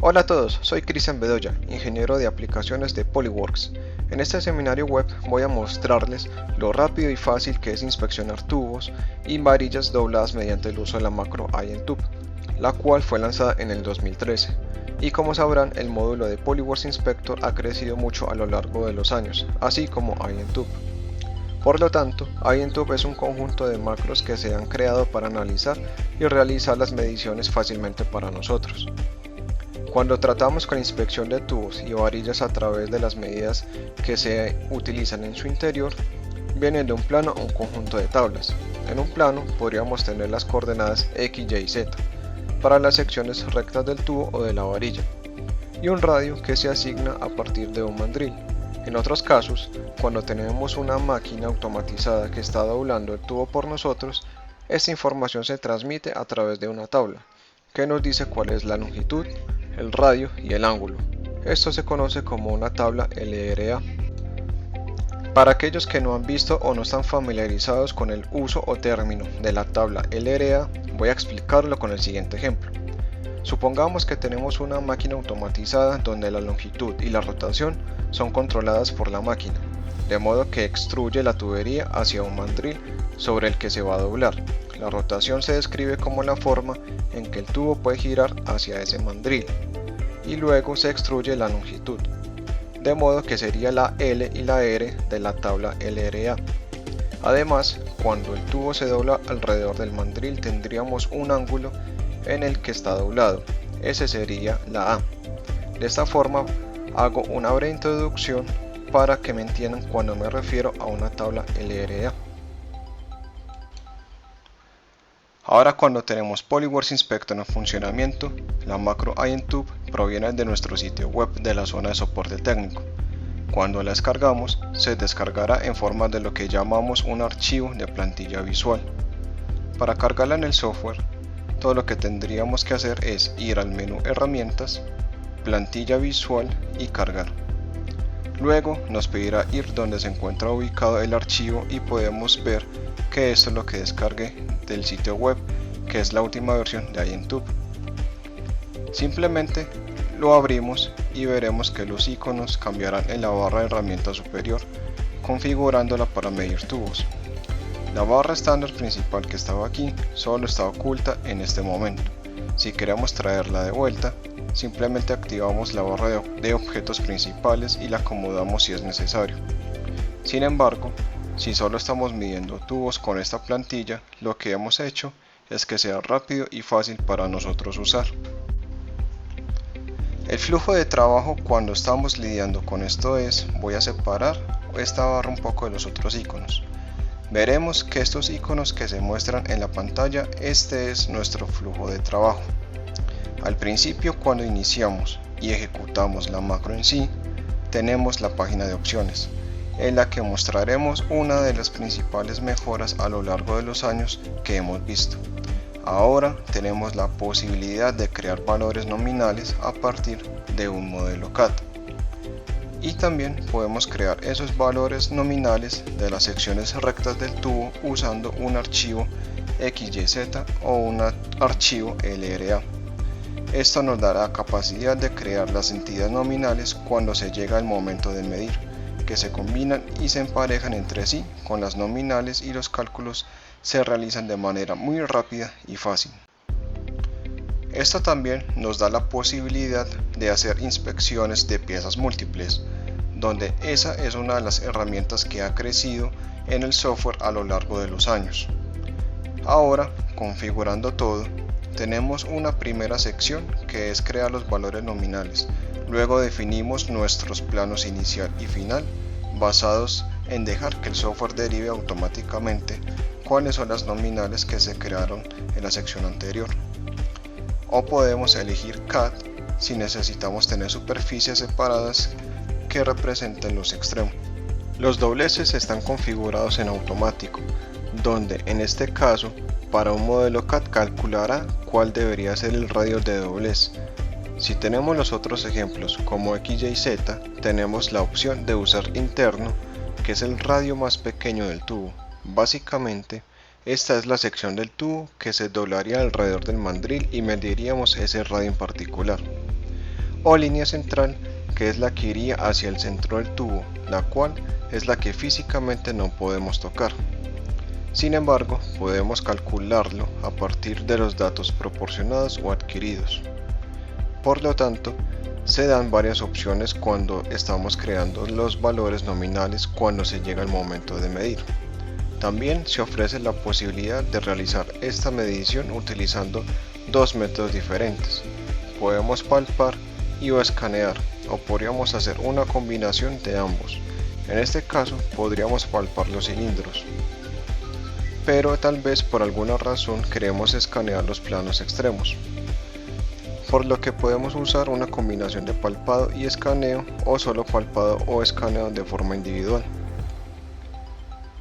Hola a todos, soy Cristian Bedoya, ingeniero de aplicaciones de Polyworks. En este seminario web voy a mostrarles lo rápido y fácil que es inspeccionar tubos y varillas dobladas mediante el uso de la macro INTube, la cual fue lanzada en el 2013. Y como sabrán, el módulo de Polyworks Inspector ha crecido mucho a lo largo de los años, así como INTube. Por lo tanto, INTube es un conjunto de macros que se han creado para analizar y realizar las mediciones fácilmente para nosotros. Cuando tratamos con inspección de tubos y varillas a través de las medidas que se utilizan en su interior, vienen de un plano o un conjunto de tablas. En un plano podríamos tener las coordenadas X, Y, Z para las secciones rectas del tubo o de la varilla, y un radio que se asigna a partir de un mandril. En otros casos, cuando tenemos una máquina automatizada que está doblando el tubo por nosotros, esta información se transmite a través de una tabla, que nos dice cuál es la longitud, el radio y el ángulo. Esto se conoce como una tabla LRA. Para aquellos que no han visto o no están familiarizados con el uso o término de la tabla LRA, voy a explicarlo con el siguiente ejemplo. Supongamos que tenemos una máquina automatizada donde la longitud y la rotación son controladas por la máquina, de modo que extruye la tubería hacia un mandril sobre el que se va a doblar. La rotación se describe como la forma en que el tubo puede girar hacia ese mandril, y luego se extruye la longitud, de modo que sería la L y la R de la tabla LRA. Además, cuando el tubo se dobla alrededor del mandril tendríamos un ángulo en el que está doblado, ese sería la A. De esta forma hago una breve introducción para que me entiendan cuando me refiero a una tabla LRA. Ahora, cuando tenemos Polyworks Inspector en funcionamiento, la macro INTube proviene de nuestro sitio web de la zona de soporte técnico. Cuando la descargamos, se descargará en forma de lo que llamamos un archivo de plantilla visual. Para cargarla en el software, todo lo que tendríamos que hacer es ir al menú Herramientas, Plantilla Visual y Cargar. Luego nos pedirá ir donde se encuentra ubicado el archivo y podemos ver que esto es lo que descargué del sitio web, que es la última versión de INTube. Simplemente lo abrimos y veremos que los iconos cambiarán en la barra de herramientas superior, configurándola para medir tubos. La barra estándar principal que estaba aquí solo está oculta en este momento. Si queremos traerla de vuelta, simplemente activamos la barra de objetos principales y la acomodamos si es necesario. Sin embargo, si solo estamos midiendo tubos con esta plantilla, lo que hemos hecho es que sea rápido y fácil para nosotros usar. El flujo de trabajo cuando estamos lidiando con esto es, voy a separar esta barra un poco de los otros iconos. Veremos que estos iconos que se muestran en la pantalla, este es nuestro flujo de trabajo. Al principio, cuando iniciamos y ejecutamos la macro en sí, tenemos la página de opciones, en la que mostraremos una de las principales mejoras a lo largo de los años que hemos visto. Ahora tenemos la posibilidad de crear valores nominales a partir de un modelo CAD. Y también podemos crear esos valores nominales de las secciones rectas del tubo usando un archivo XYZ o un archivo LRA. Esto nos dará la capacidad de crear las entidades nominales cuando se llega el momento de medir, que se combinan y se emparejan entre sí con las nominales, y los cálculos se realizan de manera muy rápida y fácil. Esto también nos da la posibilidad de hacer inspecciones de piezas múltiples, donde esa es una de las herramientas que ha crecido en el software a lo largo de los años. Ahora, configurando todo, tenemos una primera sección que es crear los valores nominales. Luego definimos nuestros planos inicial y final, basados en dejar que el software derive automáticamente cuáles son las nominales que se crearon en la sección anterior. O podemos elegir CAD si necesitamos tener superficies separadas que representen los extremos. Los dobleces están configurados en automático, donde en este caso para un modelo CAD calculará cuál debería ser el radio de doblez. Si tenemos los otros ejemplos como X, Y, Z, tenemos la opción de usar interno, que es el radio más pequeño del tubo. Básicamente, esta es la sección del tubo que se doblaría alrededor del mandril y mediríamos ese radio en particular. o línea central, que es la que iría hacia el centro del tubo, la cual es la que físicamente no podemos tocar. Sin embargo, podemos calcularlo a partir de los datos proporcionados o adquiridos. Por lo tanto, se dan varias opciones cuando estamos creando los valores nominales cuando se llega el momento de medir. También se ofrece la posibilidad de realizar esta medición utilizando dos métodos diferentes. Podemos palpar y o escanear, o podríamos hacer una combinación de ambos. En este caso podríamos palpar los cilindros, pero tal vez por alguna razón queremos escanear los planos extremos, por lo que podemos usar una combinación de palpado y escaneo, o solo palpado o escaneo de forma individual.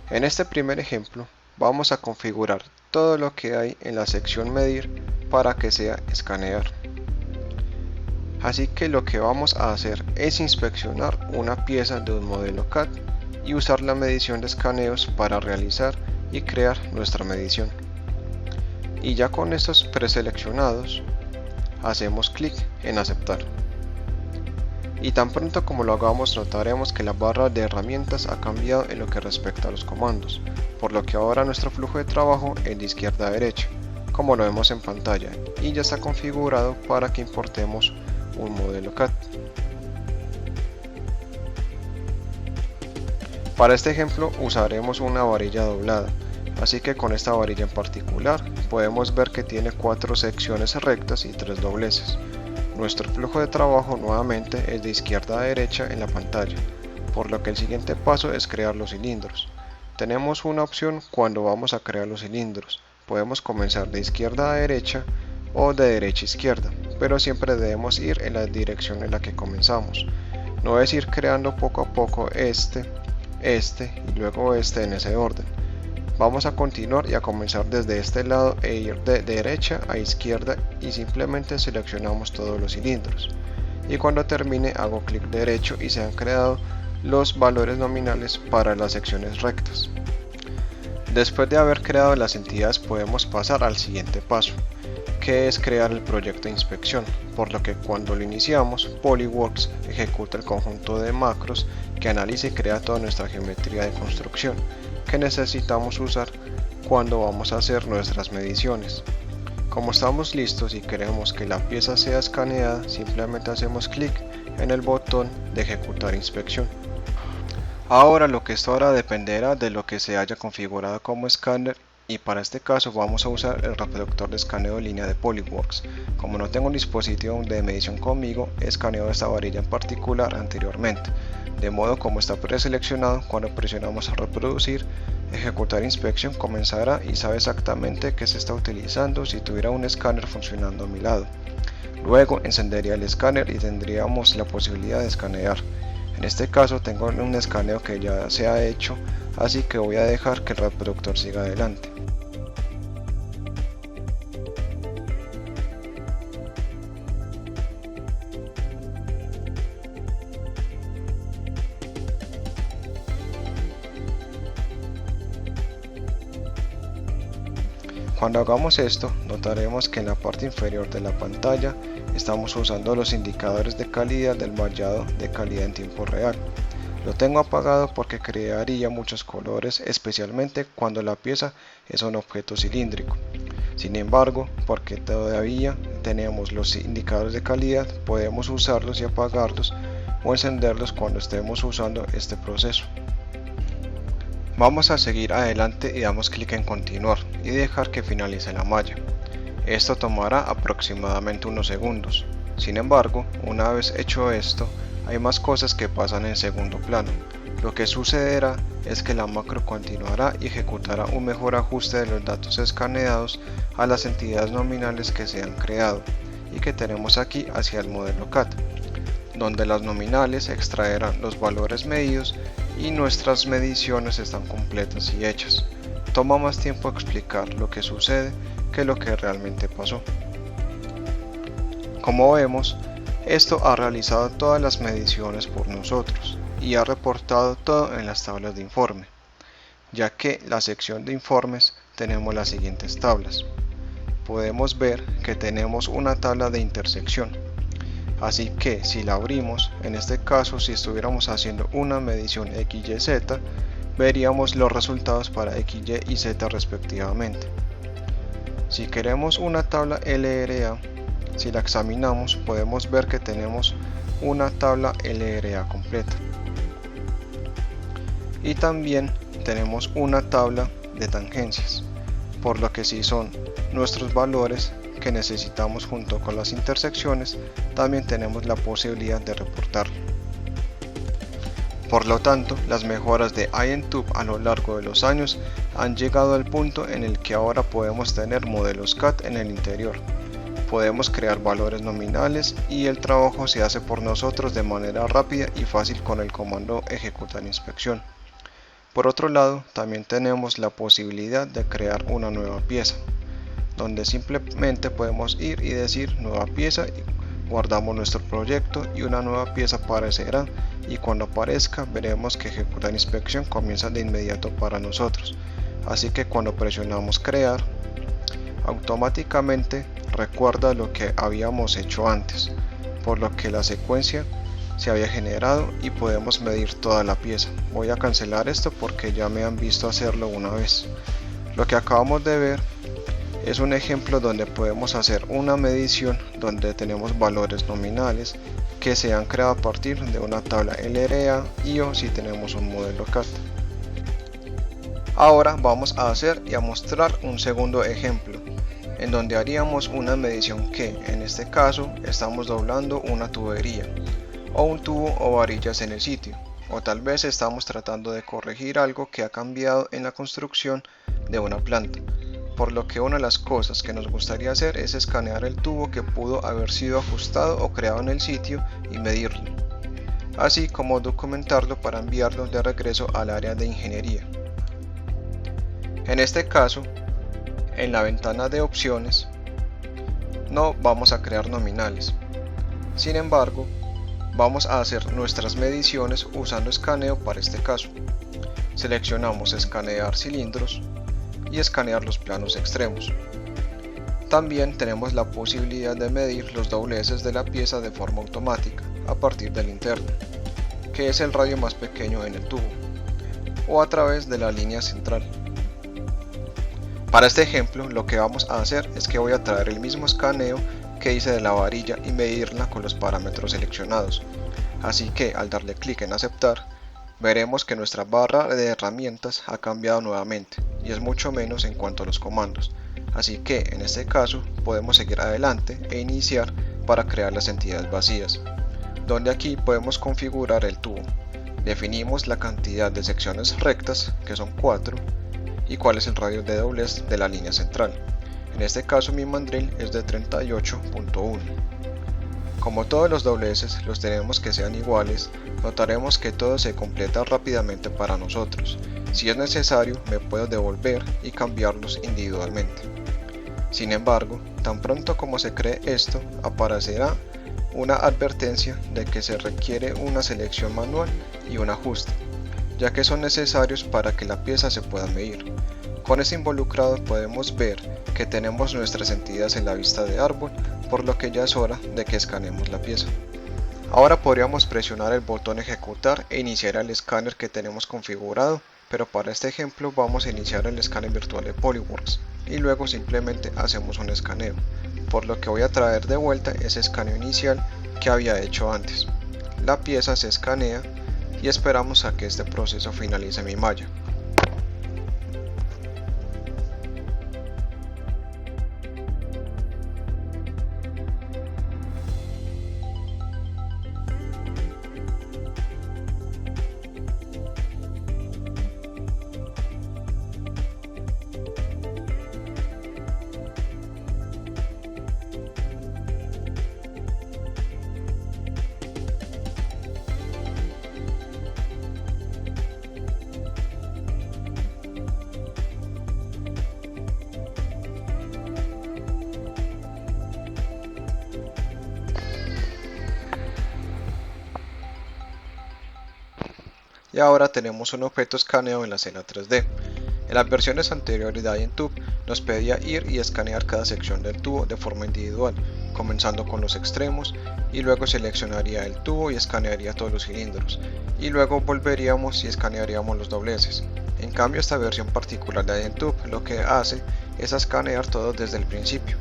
En este primer ejemplo vamos a configurar todo lo que hay en la sección medir para que sea escanear. Así que lo que vamos a hacer es inspeccionar una pieza de un modelo CAD y usar la medición de escaneos para realizar y crear nuestra medición. Y ya con estos preseleccionados, hacemos clic en aceptar. Y tan pronto como lo hagamos, notaremos que la barra de herramientas ha cambiado en lo que respecta a los comandos, por lo que ahora nuestro flujo de trabajo es de izquierda a derecha, como lo vemos en pantalla, y ya está configurado para que importemos un modelo CAD. Para este ejemplo usaremos una varilla doblada, así que con esta varilla en particular podemos ver que tiene 4 secciones rectas y 3 dobleces. Nuestro flujo de trabajo nuevamente es de izquierda a derecha en la pantalla, por lo que el siguiente paso es crear los cilindros. Tenemos una opción cuando vamos a crear los cilindros, podemos comenzar de izquierda a derecha o de derecha a izquierda, pero siempre debemos ir en la dirección en la que comenzamos. No es ir creando poco a poco este y luego este en ese orden. Vamos a continuar y a comenzar desde este lado e ir de derecha a izquierda y simplemente seleccionamos todos los cilindros. Y cuando termine hago clic derecho y se han creado los valores nominales para las secciones rectas. Después de haber creado las entidades podemos pasar al siguiente paso, que es crear el proyecto de inspección, por lo que cuando lo iniciamos, PolyWorks ejecuta el conjunto de macros que analiza y crea toda nuestra geometría de construcción que necesitamos usar cuando vamos a hacer nuestras mediciones. Como estamos listos y queremos que la pieza sea escaneada, simplemente hacemos clic en el botón de ejecutar inspección. Ahora lo que esto hará dependerá de lo que se haya configurado como escáner, y para este caso vamos a usar el reproductor de escaneo de línea de PolyWorks. Como no tengo un dispositivo de medición conmigo, he escaneado esta varilla en particular anteriormente, de modo como está preseleccionado. Cuando presionamos a reproducir, ejecutar inspección comenzará y sabe exactamente qué se está utilizando si tuviera un escáner funcionando a mi lado. Luego encendería el escáner y tendríamos la posibilidad de escanear. En este caso tengo un escaneo que ya se ha hecho, así que voy a dejar que el reproductor siga adelante. Cuando hagamos esto, notaremos que en la parte inferior de la pantalla estamos usando los indicadores de calidad del mallado de calidad en tiempo real. Lo tengo apagado porque crearía muchos colores, especialmente cuando la pieza es un objeto cilíndrico. Sin embargo, porque todavía tenemos los indicadores de calidad, podemos usarlos y apagarlos o encenderlos cuando estemos usando este proceso. Vamos a seguir adelante y damos clic en continuar y dejar que finalice la malla. Esto tomará aproximadamente unos segundos. Sin embargo, una vez hecho esto, hay más cosas que pasan en segundo plano. Lo que sucederá es que la macro continuará y ejecutará un mejor ajuste de los datos escaneados a las entidades nominales que se han creado y que tenemos aquí hacia el modelo CAD, donde las nominales extraerán los valores medidos y nuestras mediciones están completas y hechas. Toma más tiempo explicar lo que sucede que lo que realmente pasó. Como vemos, esto ha realizado todas las mediciones por nosotros y ha reportado todo en las tablas de informe, ya que la sección de informes tenemos las siguientes tablas. Podemos ver que tenemos una tabla de intersección. Así que si la abrimos, en este caso si estuviéramos haciendo una medición XYZ, veríamos los resultados para X, Y y Z respectivamente. Si queremos una tabla LRA, si la examinamos podemos ver que tenemos una tabla LRA completa. Y también tenemos una tabla de tangencias, por lo que si son nuestros valores que necesitamos junto con las intersecciones, también tenemos la posibilidad de reportarlo. Por lo tanto, las mejoras de iEntube a lo largo de los años han llegado al punto en el que ahora podemos tener modelos CAD en el interior. Podemos crear valores nominales y el trabajo se hace por nosotros de manera rápida y fácil con el comando ejecutar inspección. Por otro lado, también tenemos la posibilidad de crear una nueva pieza, donde simplemente podemos ir y decir nueva pieza, guardamos nuestro proyecto y una nueva pieza aparecerá, y cuando aparezca veremos que ejecutar inspección comienza de inmediato para nosotros. Así que cuando presionamos crear, automáticamente recuerda lo que habíamos hecho antes, por lo que la secuencia se había generado y podemos medir toda la pieza. Voy a cancelar esto porque ya me han visto hacerlo una vez. Lo que acabamos de ver es un ejemplo donde podemos hacer una medición donde tenemos valores nominales que se han creado a partir de una tabla LRA y o si tenemos un modelo CAD. Ahora vamos a hacer y a mostrar un segundo ejemplo en donde haríamos una medición que en este caso estamos doblando una tubería o un tubo o varillas en el sitio, o tal vez estamos tratando de corregir algo que ha cambiado en la construcción de una planta, por lo que una de las cosas que nos gustaría hacer es escanear el tubo que pudo haber sido ajustado o creado en el sitio y medirlo, así como documentarlo para enviarlo de regreso al área de ingeniería. En este caso, en la ventana de opciones no vamos a crear nominales, sin embargo vamos a hacer nuestras mediciones usando escaneo para este caso. Seleccionamos escanear cilindros y escanear los planos extremos. También tenemos la posibilidad de medir los dobleces de la pieza de forma automática a partir del interno, que es el radio más pequeño en el tubo, o a través de la línea central. Para este ejemplo lo que vamos a hacer es que voy a traer el mismo escaneo que hice de la varilla y medirla con los parámetros seleccionados. Así que al darle clic en aceptar, veremos que nuestra barra de herramientas ha cambiado nuevamente y es mucho menos en cuanto a los comandos. Así que en este caso podemos seguir adelante e iniciar para crear las entidades vacías, donde aquí podemos configurar el tubo. Definimos la cantidad de secciones rectas, que son 4, y cuál es el radio de doblez de la línea central. En este caso mi mandril es de 38.1. Como todos los dobleces los tenemos que sean iguales, notaremos que todo se completa rápidamente para nosotros. Si es necesario me puedo devolver y cambiarlos individualmente. Sin embargo, tan pronto como se cree esto, aparecerá una advertencia de que se requiere una selección manual y un ajuste, ya que son necesarios para que la pieza se pueda medir. Con este involucrado podemos ver que tenemos nuestras entidades en la vista de árbol, por lo que ya es hora de que escaneemos la pieza. Ahora podríamos presionar el botón ejecutar e iniciar el escáner que tenemos configurado, pero para este ejemplo vamos a iniciar el escáner virtual de Polyworks y luego simplemente hacemos un escaneo, por lo que voy a traer de vuelta ese escaneo inicial que había hecho antes. La pieza se escanea y esperamos a que este proceso finalice mi malla. Y ahora tenemos un objeto escaneado en la escena 3D. En las versiones anteriores de iEntube nos pedía ir y escanear cada sección del tubo de forma individual, comenzando con los extremos y luego seleccionaría el tubo y escanearía todos los cilindros, y luego volveríamos y escanearíamos los dobleces. En cambio, esta versión particular de iEntube lo que hace es escanear todo desde el principio.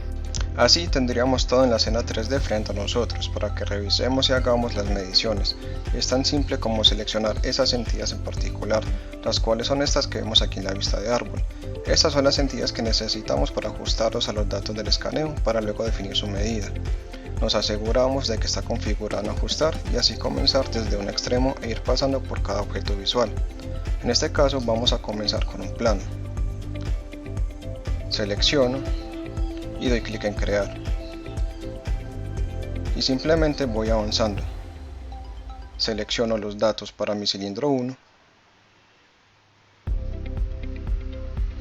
Así tendríamos todo en la escena 3D frente a nosotros para que revisemos y hagamos las mediciones. Es tan simple como seleccionar esas entidades en particular, las cuales son estas que vemos aquí en la vista de árbol. Estas son las entidades que necesitamos para ajustarlos a los datos del escaneo para luego definir su medida. Nos aseguramos de que está configurado en ajustar y así comenzar desde un extremo e ir pasando por cada objeto visual. En este caso vamos a comenzar con un plano. Selecciono y doy clic en crear y simplemente voy avanzando. Selecciono los datos para mi cilindro 1,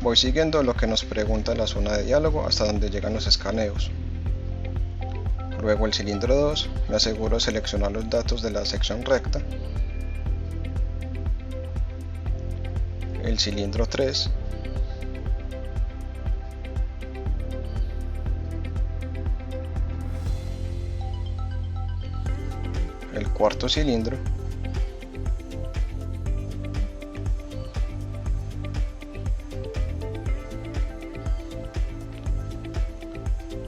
voy siguiendo lo que nos pregunta la zona de diálogo hasta donde llegan los escaneos. Luego el cilindro 2, me aseguro de seleccionar los datos de la sección recta. El cilindro 3, el cuarto cilindro,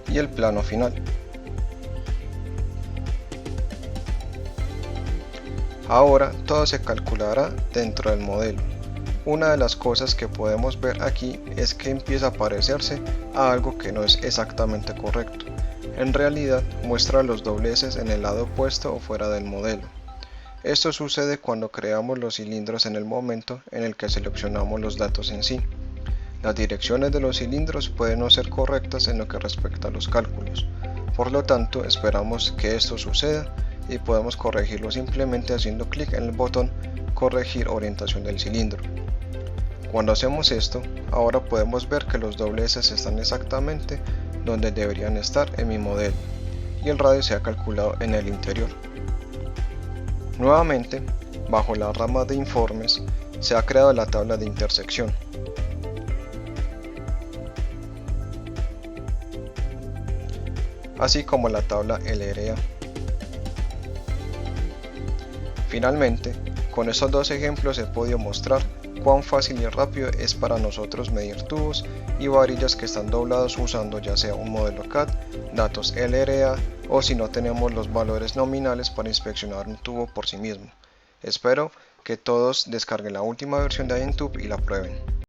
y el plano final. Ahora todo se calculará dentro del modelo. Una de las cosas que podemos ver aquí es que empieza a parecerse a algo que no es exactamente correcto. En realidad muestra los dobleces en el lado opuesto o fuera del modelo. Esto sucede cuando creamos los cilindros en el momento en el que seleccionamos los datos en sí. Las direcciones de los cilindros pueden no ser correctas en lo que respecta a los cálculos. Por lo tanto, esperamos que esto suceda y podemos corregirlo simplemente haciendo clic en el botón Corregir orientación del cilindro. Cuando hacemos esto, ahora podemos ver que los dobleces están exactamente donde deberían estar en mi modelo y el radio se ha calculado en el interior. Nuevamente, bajo la rama de informes, se ha creado la tabla de intersección. Así como la tabla LRA. Finalmente, con estos dos ejemplos he podido mostrar cuán fácil y rápido es para nosotros medir tubos y varillas que están doblados usando ya sea un modelo CAD, datos LRA o si no tenemos los valores nominales para inspeccionar un tubo por sí mismo. Espero que todos descarguen la última versión de iEntube y la prueben.